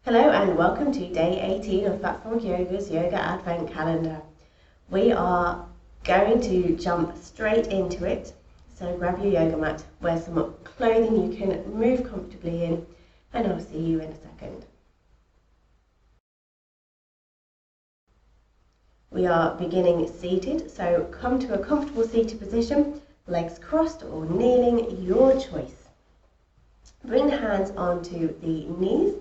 Hello and welcome to day 18 of Platform Yoga's Yoga Advent Calendar. We are going to jump straight into it, so grab your yoga mat, wear some clothing you can move comfortably in, and I'll see you in a second. We are beginning seated, so come to a comfortable seated position, legs crossed or kneeling, your choice. Bring the hands onto the knees.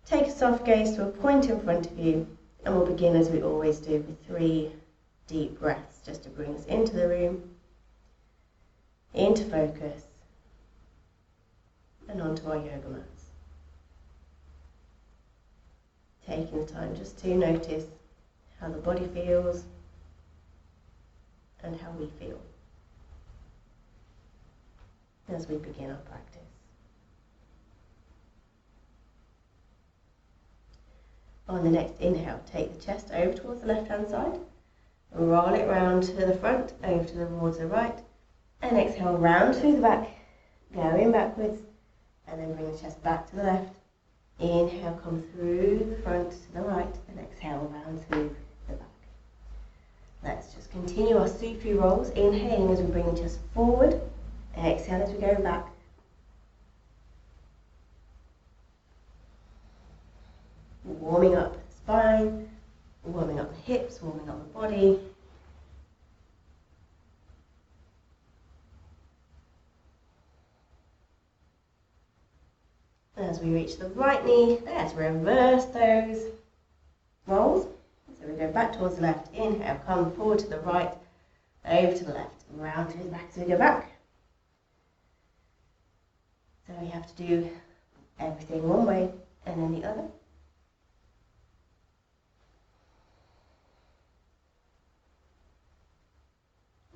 Take a soft gaze to a point in front of you, and we'll begin as we always do with 3 deep breaths just to bring us into the room, into focus, and onto our yoga mats. Taking the time just to notice how the body feels and how we feel as we begin our practice. On the next inhale, take the chest over towards the left-hand side, roll it round to the front, over towards the right, and exhale round through the back, going backwards, and then bring the chest back to the left. Inhale, come through the front to the right, and exhale round through the back. Let's just continue our Sufi rolls, inhaling as we bring the chest forward, exhale as we go back. Warming up the spine, warming up the hips, warming up the body. As we reach the right knee, let's reverse those rolls. So we go back towards the left, inhale, come forward to the right, over to the left, round to the back as we go back. So we have to do everything one way and then the other.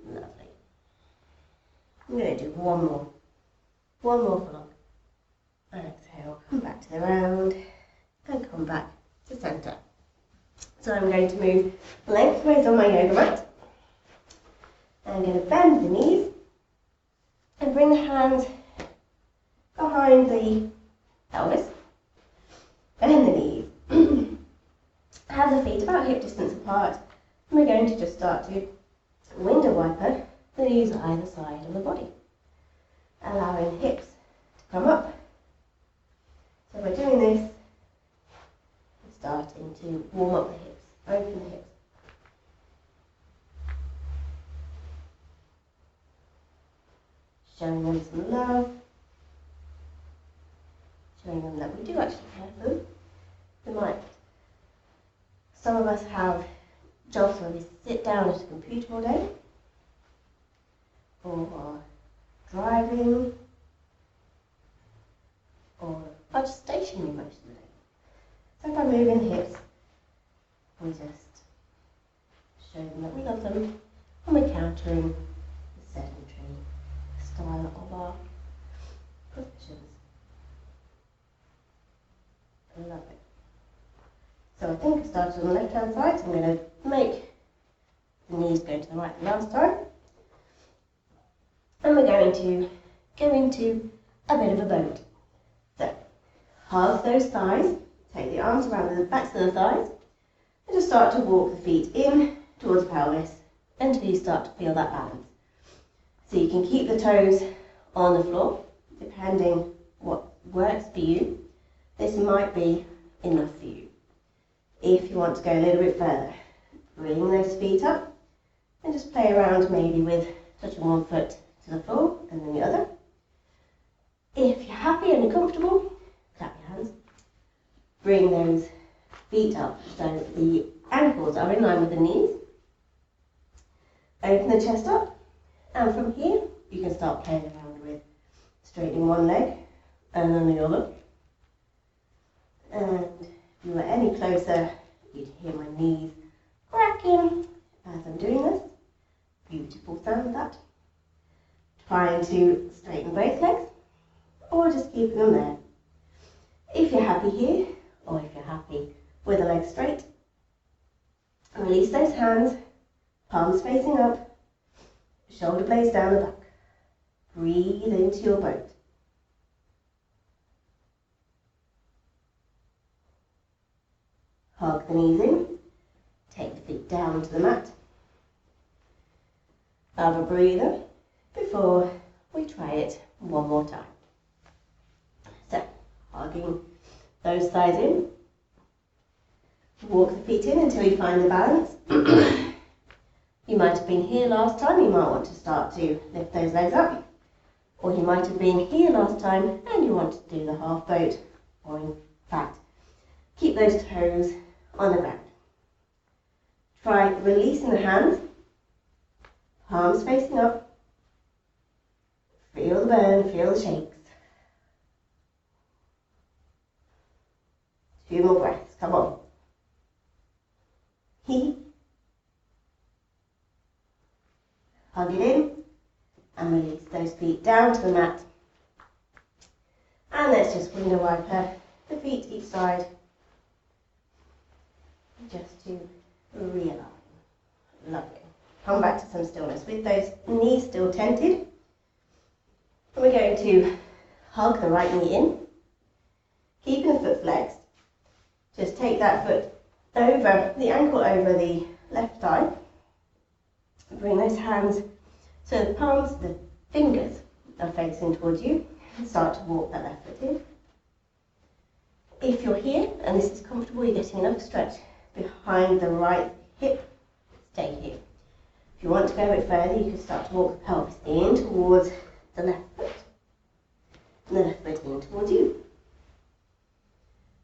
Lovely. I'm going to do one more for long. And exhale, come back to the round, and come back to centre. So I'm going to move lengthways on my yoga mat. I'm going to bend the knees, and bring the hands behind the pelvis, bend the knees. Have the feet about hip distance apart, and we're going to just start to window wiper the knees either side of the body, allowing hips to come up. So by doing this, we're starting to warm up the hips, open the hips. Showing them some love, showing them that we do actually care for them. Some of us have jobs where we sit down at a computer all day, or driving, or are just stationary most of the day. So by moving the hips, we just show them that we love them, and we're countering the sedentary style of our positions. I love it. So I think I started on the left-hand side, so I'm going to make the knees go to the right last time. And we're going to go into a bit of a boat. So, halve those thighs, take the arms around the backs of the thighs, and just start to walk the feet in towards the pelvis until you start to feel that balance. So you can keep the toes on the floor, depending what works for you. This might be enough for you. If you want to go a little bit further, bring those feet up and just play around maybe with touching one foot to the floor and then the other. If you're happy and you're comfortable, clap your hands. Bring those feet up so the ankles are in line with the knees. Open the chest up, and from here you can start playing around with straightening one leg and then the other. And if you were any closer, you'd hear my knees cracking as I'm doing this. Beautiful sound, that. Trying to straighten both legs, or just keeping them there. If you're happy here, or if you're happy with the legs straight, release those hands, palms facing up, shoulder blades down the back. Breathe into your boat. knees in. Take the feet down to the mat. Have a breather before we try it one more time. So, hugging those thighs in. Walk the feet in until you find the balance. You might have been here last time, you might want to start to lift those legs up. Or you might have been here last time and you want to do the half boat, or in fact, keep those toes on the ground. Try releasing the hands, palms facing up. Feel the burn, feel the shakes. 2 more breaths, come on. Hug it in and release those feet down to the mat. And let's just window wiper the feet each side just to realign. Lovely. Come back to some stillness with those knees still tented. And we're going to hug the right knee in, keeping the foot flexed. Just take that foot over, the ankle over the left thigh. Bring those hands so the palms, the fingers are facing towards you, and start to walk that left foot in. If you're here and this is comfortable, you're getting enough stretch behind the right hip, stay here. If you want to go a bit further, you can start to walk the pelvis in towards the left foot, and the left foot in towards you.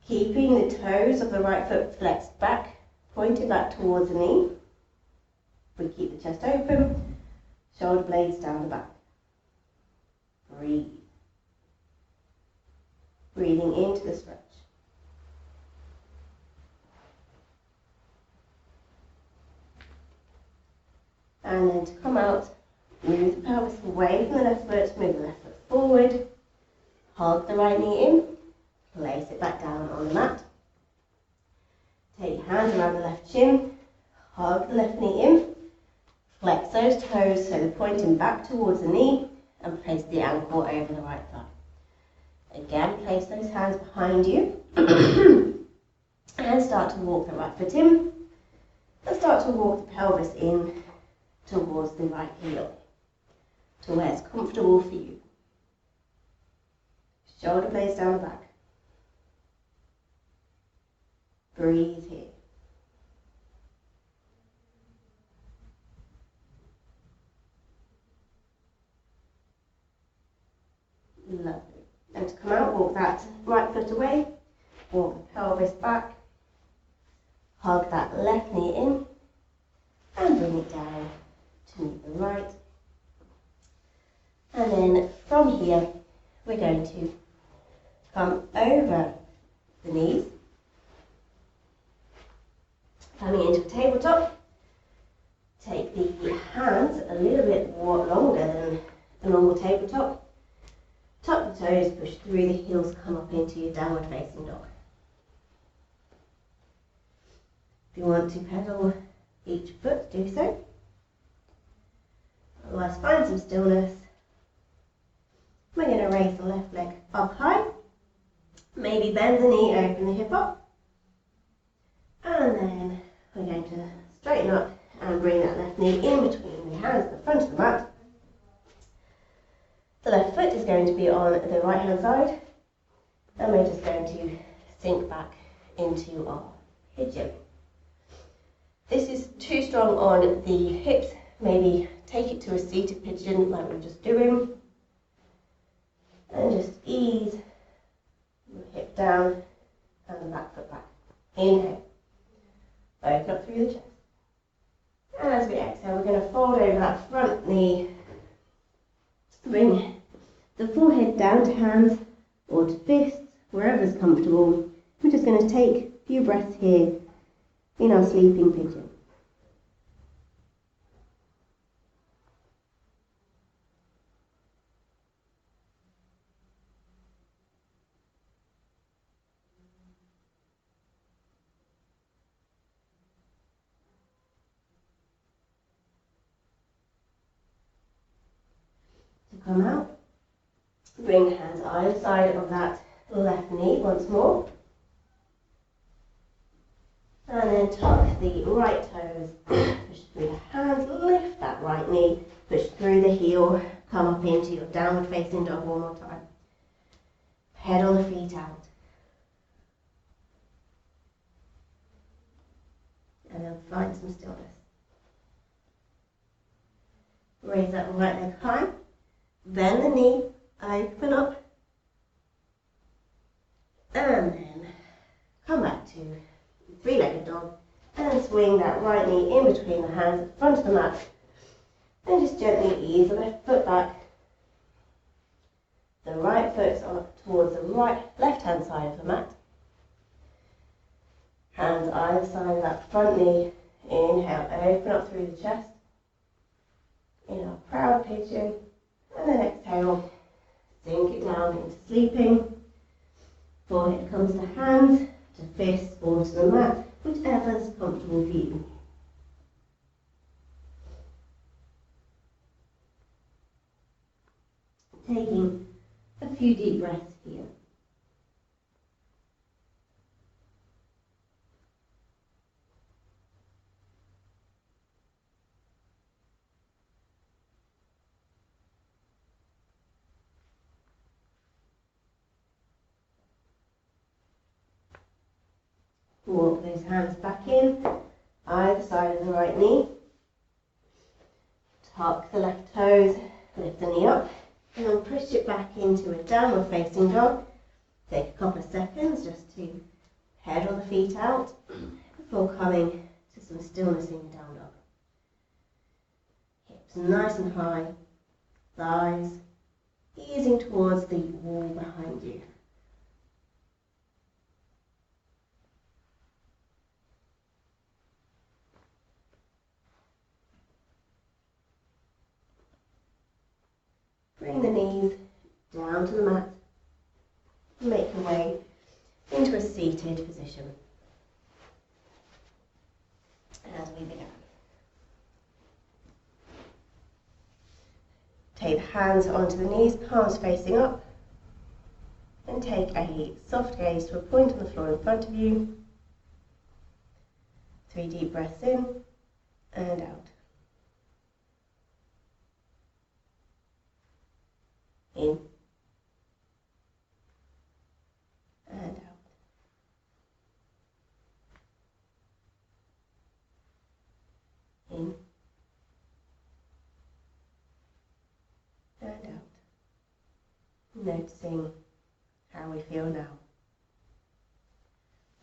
Keeping the toes of the right foot flexed back, pointed back towards the knee. We keep the chest open, shoulder blades down the back. Breathe. Breathing into the stretch. And then to come out, move the pelvis away from the left foot, move the left foot forward, hug the right knee in, place it back down on the mat. Take your hands around the left shin, hug the left knee in, flex those toes so they're pointing back towards the knee, and place the ankle over the right thigh. Again, place those hands behind you and start to walk the right foot in, and start to walk the pelvis in towards the right heel, to where it's comfortable for you. Shoulder blades down the back. Breathe here. Lovely. And to come out, walk that right foot away, walk the pelvis back, hug that left knee in, and bring it down to meet the right. And then from here, we're going to come over the knees, coming into a tabletop. Take the hands a little bit more longer than a normal tabletop. Tuck the toes, push through the heels, come up into your downward facing dog. If you want to pedal each foot, do so. Otherwise, find some stillness. We're going to raise the left leg up high. Maybe bend the knee, open the hip up. And then we're going to straighten up and bring that left knee in between the hands at the front of the mat. The left foot is going to be on the right hand side, and we're just going to sink back into our pigeon. This is too strong on the hips, maybe take it to a seated pigeon like we were just doing, and just ease the hip down and the back foot back. Inhale, open up through the chest. And as we exhale, we're going to fold over that front knee, bring the forehead down to hands or to fists, wherever's comfortable. We're just going to take a few breaths here in our sleeping pigeon. To come out, bring the hands either side of that left knee once more. And then tuck the right toes, push through the hands, lift that right knee, push through the heel, come up into your downward facing dog one more time. Pedal the feet out. And then find some stillness. Raise that right leg high, bend the knee, open up, and then come back to three-legged dog, and then swing that right knee in between the hands at the front of the mat, and just gently ease the left foot back. The right foot's up towards the left-hand side of the mat. Hands either side of that front knee. Inhale, open up through the chest. Inhale, proud pigeon, and then exhale, sink it down into sleeping. Forehead comes to hands, to fists, or to the mat, whichever is comfortable for you. Taking a few deep breaths here. Walk those hands back in, either side of the right knee. Tuck the left toes, lift the knee up, and then push it back into a downward facing dog. Take a couple of seconds just to pedal the feet out before coming to some stillness in your down dog. Hips nice and high, thighs easing towards the wall behind you. Bring the knees down to the mat and make your way into a seated position as we begin. Take the hands onto the knees, palms facing up, and take a soft gaze to a point on the floor in front of you. 3 deep breaths in and out. In and out. In and out. Noticing how we feel now.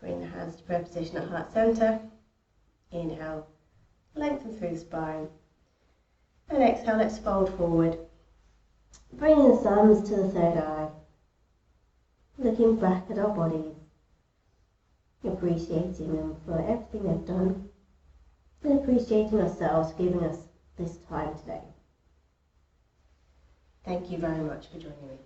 Bring the hands to prayer position at heart center. Inhale, lengthen through the spine. And exhale, let's fold forward. Bringing the thumbs to the third eye, looking back at our bodies, appreciating them for everything they've done, and appreciating ourselves for giving us this time today. Thank you very much for joining me.